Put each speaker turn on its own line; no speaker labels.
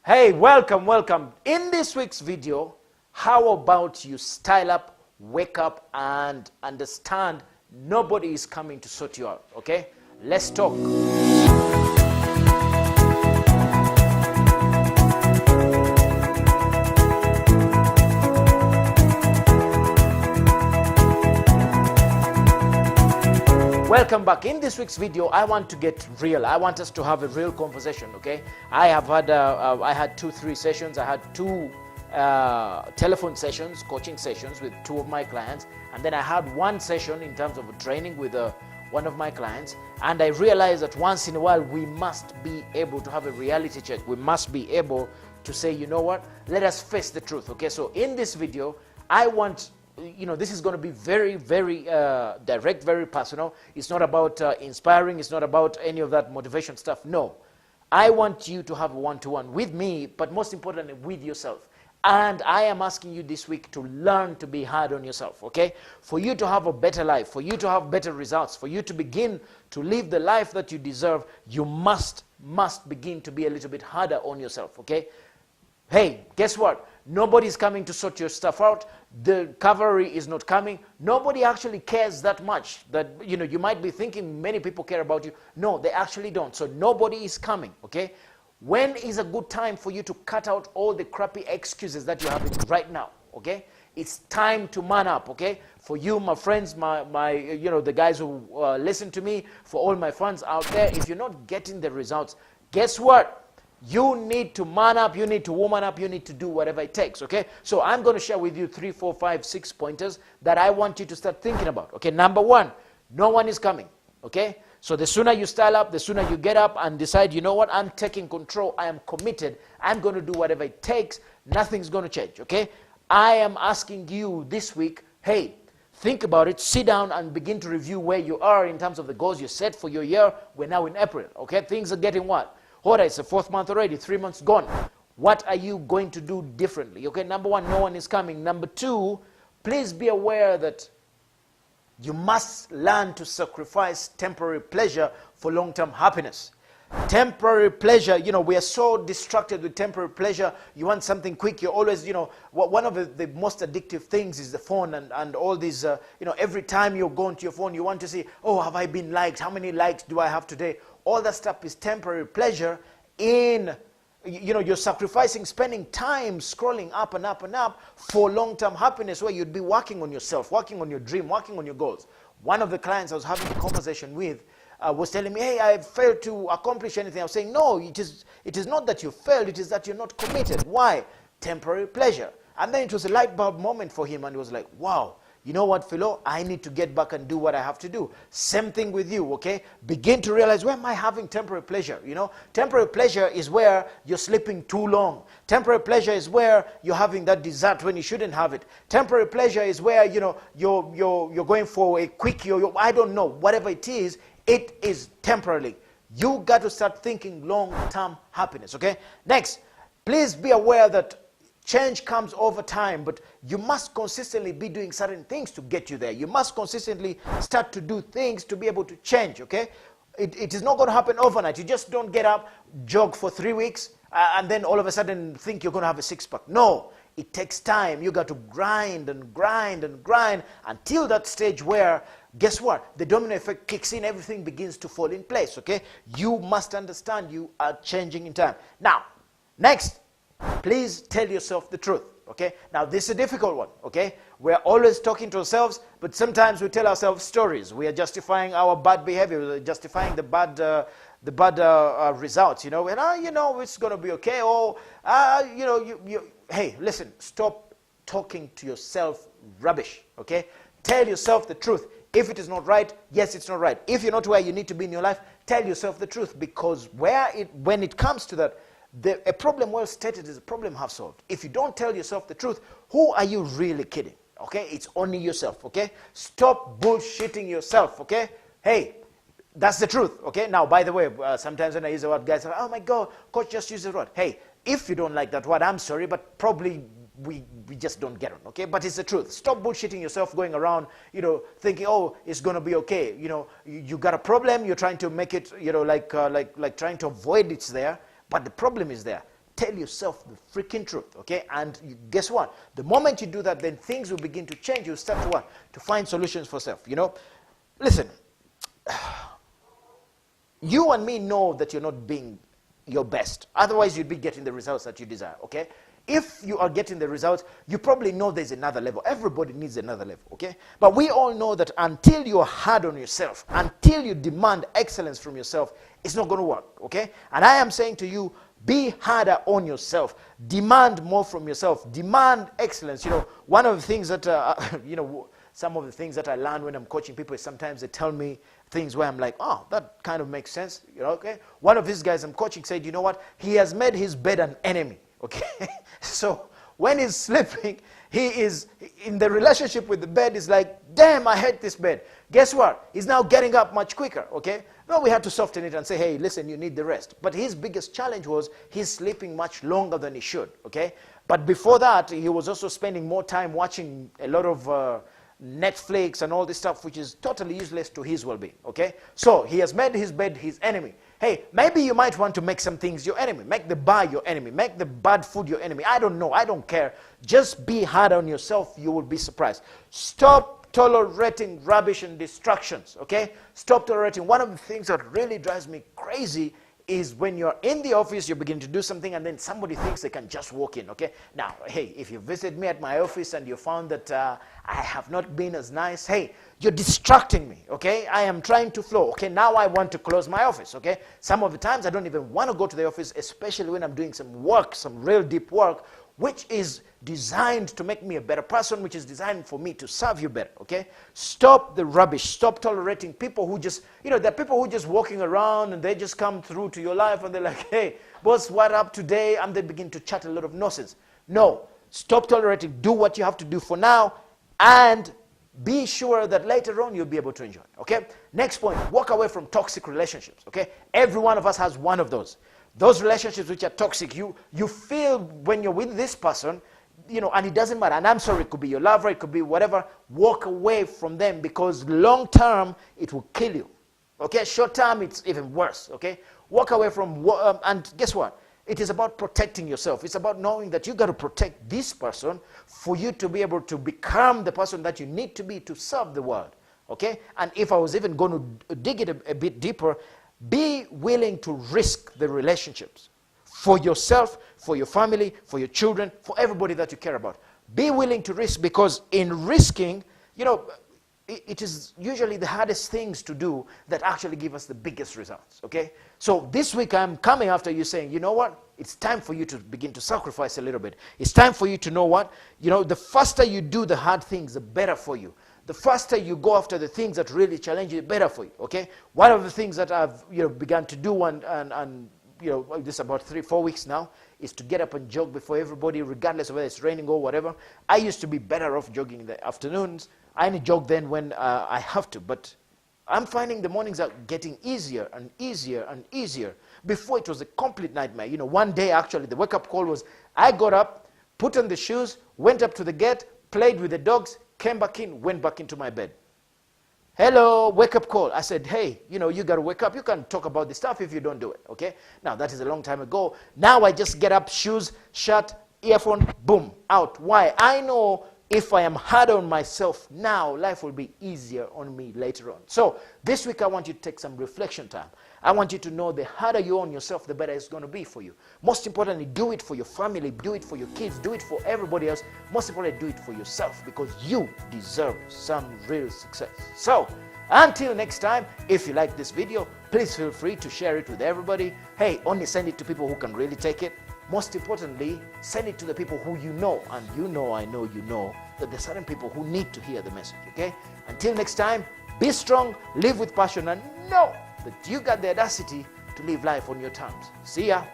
Hey, welcome. In this week's video, how about you style up, wake up, and understand nobody is coming to sort you out, okay? Let's talk. Welcome back. In this week's video, I want to get real. I want us to have a real conversation, okay? I had 2-3 sessions. I had 2 telephone sessions, coaching sessions with 2 of my clients, and then I had 1 session in terms of training with one of my clients, and I realized that once in a while we must be able to have a reality check. We must be able to say, you know what, let us face the truth, okay? So in this video, I want, this is going to be very, very direct, very personal. It's not about inspiring. It's not about any of that motivation stuff. No. I want you to have a one-to-one with me, but most importantly, with yourself. And I am asking you this week to learn to be hard on yourself, okay? For you to have a better life, for you to have better results, for you to begin to live the life that you deserve, you must begin to be a little bit harder on yourself, okay? Hey, guess what? Nobody's coming to sort your stuff out. The cavalry is not coming. Nobody actually cares that much. That you might be thinking many people care about you. No, they actually don't. So nobody is coming, okay? When is a good time for you to cut out all the crappy excuses that you're having right now, okay? It's time to man up, okay? For you, my friends, the guys who listen to me, for all my fans out there, if you're not getting the results, guess what? You need to man up, you need to woman up, you need to do whatever it takes, okay? So I'm going to share with you 3, 4, 5, 6 pointers that I want you to start thinking about, okay? Number 1, no one is coming, okay? So the sooner you style up, the sooner you get up and decide, you know what, I'm taking control, I am committed, I'm going to do whatever it takes, nothing's going to change, okay? I am asking you this week, hey, think about it, sit down and begin to review where you are in terms of the goals you set for your year. We're now in April, okay? Things are getting what? All right, it's the 4th month already, 3 months gone. What are you going to do differently? Okay, number 1, no one is coming. Number 2, please be aware that you must learn to sacrifice temporary pleasure for long-term happiness. Temporary pleasure, we are so distracted with temporary pleasure. You want something quick. You're always, one of the most addictive things is the phone and all these, every time you go into your phone, you want to see, oh, have I been liked? How many likes do I have today? All that stuff is temporary pleasure you're sacrificing, spending time scrolling up and up and up for long-term happiness where you'd be working on yourself, working on your dream, working on your goals. One of the clients I was having a conversation with was telling me, hey, I failed to accomplish anything. I was saying, no, it is not that you failed, it is that you're not committed. Why? Temporary pleasure. And then it was a light bulb moment for him, and he was like, wow, you know what, Phill, I need to get back and do what I have to do. Same thing with you, okay? Begin to realize, where am I having temporary pleasure? Temporary pleasure is where you're sleeping too long. Temporary pleasure is where you're having that dessert when you shouldn't have it. Temporary pleasure is where, you're going for a quick, I don't know, whatever it is temporarily. You got to start thinking long-term happiness, okay? Next, please be aware that change comes over time, but you must consistently be doing certain things to get you there. You must consistently start to do things to be able to change, okay? It is not going to happen overnight. You just don't get up, jog for 3 weeks, and then all of a sudden think you're going to have a 6-pack. No, it takes time. You got to grind and grind and grind until that stage where, guess what? The domino effect kicks in, everything begins to fall in place, okay? You must understand you are changing in time. Now, next, please tell yourself the truth, okay? Now, this is a difficult one, okay? We're always talking to ourselves, but sometimes we tell ourselves stories. We are justifying our bad behavior, we're justifying the bad results, and, it's going to be okay, or, hey, listen, stop talking to yourself rubbish, okay? Tell yourself the truth. If it is not right, yes, it's not right. If you're not where you need to be in your life, tell yourself the truth, because when it comes to that, a problem well stated is a problem half solved. If you don't tell yourself the truth, who are you really kidding? Okay, it's only yourself, okay? Stop bullshitting yourself, okay? Hey, that's the truth, okay? Now, by the way, sometimes when I use the word, guys are like, oh my God, coach just used the word. Hey, if you don't like that word, I'm sorry, but probably we just don't get it, okay? But it's the truth. Stop bullshitting yourself, going around, thinking, oh, it's going to be okay. You got a problem, you're trying to make it, like trying to avoid it's there. But the problem is there. tell yourself the freaking truth, okay? And guess what? The moment you do that, then things will begin to change. You'll start to what? To find solutions for self, you know? Listen, you and me know that you're not being your best. Otherwise, you'd be getting the results that you desire, okay? If you are getting the results, you probably know there's another level. Everybody needs another level, okay? But we all know that until you're hard on yourself, until you demand excellence from yourself, it's not going to work, okay? And I am saying to you, be harder on yourself. Demand more from yourself. Demand excellence. You know, one of the things that, some of the things that I learn when I'm coaching people is sometimes they tell me things where I'm like, oh, that kind of makes sense, you know, okay? One of these guys I'm coaching said, you know what? He has made his bed an enemy, okay? So when he's sleeping, he is in the relationship with the bed is like, damn, I hate this bed. Guess what? He's now getting up much quicker, okay? No, we had to soften it and say, hey, listen, you need the rest. But his biggest challenge was he's sleeping much longer than he should, okay? But before that, he was also spending more time watching a lot of Netflix and all this stuff, which is totally useless to his well-being, okay? So he has made his bed his enemy. Hey, maybe you might want to make some things your enemy. Make the bar your enemy. Make the bad food your enemy. I don't know. I don't care. Just be hard on yourself. You will be surprised. Stop tolerating rubbish and distractions, okay? Stop tolerating. One of the things that really drives me crazy is when you're in the office, you begin to do something, and then somebody thinks they can just walk in, okay? Now, hey, if you visit me at my office and you found that I have not been as nice, hey, you're distracting me, okay? I am trying to flow, okay? Now I want to close my office, okay? Some of the times I don't even want to go to the office, especially when I'm doing some work, some real deep work, which is designed to make me a better person, which is designed for me to serve you better, okay? Stop the rubbish. Stop tolerating people who just, there are people who just walking around and they just come through to your life and they're like, hey, boss, what up today? And they begin to chat a lot of nonsense. No, stop tolerating. Do what you have to do for now and be sure that later on you'll be able to enjoy, okay? Next point, walk away from toxic relationships, okay? Every one of us has one of those. Those relationships which are toxic, you feel when you're with this person, and it doesn't matter. And I'm sorry, it could be your lover, it could be whatever. Walk away from them because long term, it will kill you. Okay, short term, it's even worse. Okay, walk away from, and guess what? It is about protecting yourself. It's about knowing that you got to protect this person for you to be able to become the person that you need to be to serve the world. Okay, and if I was even going to dig it a bit deeper, be willing to risk the relationships for yourself, for your family, for your children, for everybody that you care about. Be willing to risk because in risking, it is usually the hardest things to do that actually give us the biggest results, okay? So this week I'm coming after you saying, you know what? It's time for you to begin to sacrifice a little bit. It's time for you to know what? The faster you do the hard things, the better for you. The faster you go after the things that really challenge you, the better for you, okay? One of the things that I've begun to do and this is about 3-4 weeks now, is to get up and jog before everybody, regardless of whether it's raining or whatever. I used to be better off jogging in the afternoons. I only jog then when I have to, but I'm finding the mornings are getting easier and easier and easier. Before it was a complete nightmare. One day actually the wake-up call was, I got up, put on the shoes, went up to the gate, played with the dogs, came back in, went back into my bed. Hello, wake-up call. I said, hey, you got to wake up. You can't talk about this stuff if you don't do it, okay? Now, that is a long time ago. Now I just get up, shoes, shirt, earphone, boom, out. Why? I know if I am hard on myself now, life will be easier on me later on. So this week I want you to take some reflection time. I want you to know the harder you're on yourself, the better it's going to be for you. Most importantly, do it for your family, do it for your kids, do it for everybody else. Most importantly, do it for yourself because you deserve some real success. So until next time, if you like this video, please feel free to share it with everybody. Hey, only send it to people who can really take it. Most importantly, send it to the people who you know, and I know you know, that there are certain people who need to hear the message, okay? Until next time, be strong, live with passion, and know that you got the audacity to live life on your terms. See ya.